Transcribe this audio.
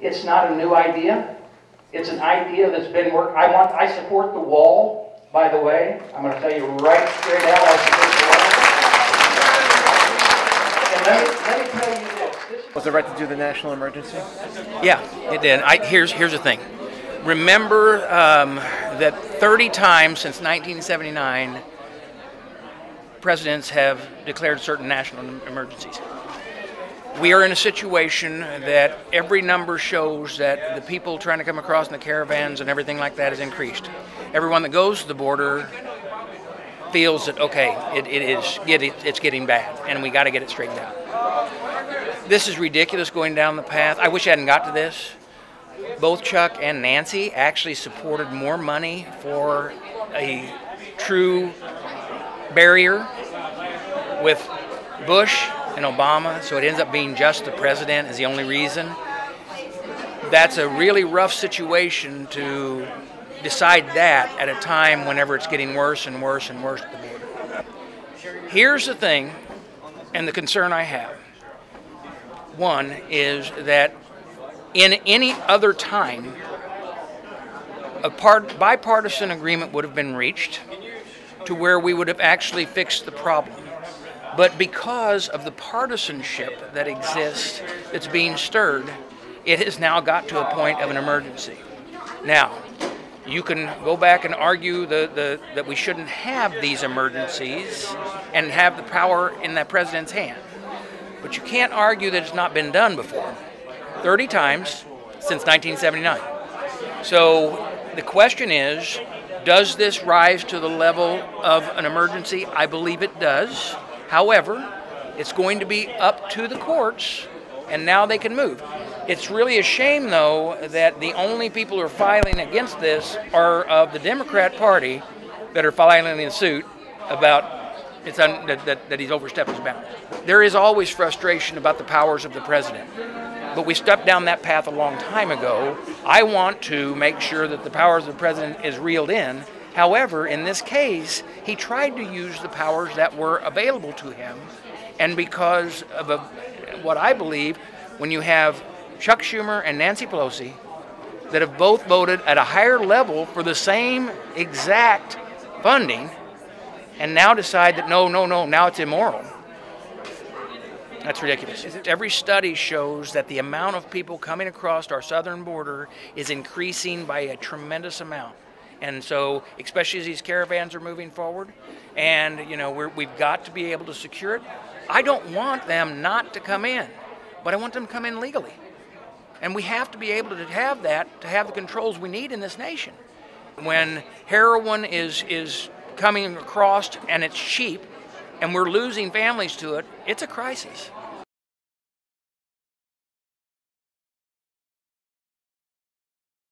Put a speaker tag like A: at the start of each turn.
A: It's not a new idea. It's an idea that's been worked. I support the wall, by the way. I'm going to tell you right straight out, I support the wall. And let me tell you this.
B: Was it right to do the national emergency?
C: Yeah, it did. Here's the thing. Remember that 30 times since 1979, presidents have declared certain national emergencies. We are in a situation that every number shows that the people trying to come across in the caravans and everything like that has increased. Everyone that goes to the border feels that, okay, it's getting bad, and we got to get it straightened out. This is ridiculous going down the path. I wish I hadn't got to this. Both Chuck and Nancy actually supported more money for a true barrier with Bush and Obama, so it ends up being just the president is the only reason. That's a really rough situation to decide that at a time whenever it's getting worse and worse and worse at the border. Here's the thing, and the concern I have. One is that in any other time, a bipartisan agreement would have been reached to where we would have actually fixed the problem. But because of the partisanship that exists, that's being stirred, it has now got to a point of an emergency. Now, you can go back and argue that we shouldn't have these emergencies and have the power in that president's hand. But you can't argue that it's not been done before. 30 times since 1979. So the question is, does this rise to the level of an emergency? I believe it does. However, it's going to be up to the courts, and now they can move. It's really a shame, though, that the only people who are filing against this are of the Democrat Party that are filing a suit about that he's overstepped his bounds. There is always frustration about the powers of the president, but we stepped down that path a long time ago. I want to make sure that the powers of the president is reeled in. However, in this case, he tried to use the powers that were available to him, and because of what I believe, when you have Chuck Schumer and Nancy Pelosi that have both voted at a higher level for the same exact funding, and now decide that no, now it's immoral. That's ridiculous. Every study shows that the amount of people coming across our southern border is increasing by a tremendous amount. And so, especially as these caravans are moving forward, and we've got to be able to secure it. I don't want them not to come in, but I want them to come in legally. And we have to be able to have that, to have the controls we need in this nation. When heroin is coming across and it's cheap, and we're losing families to it, it's a crisis.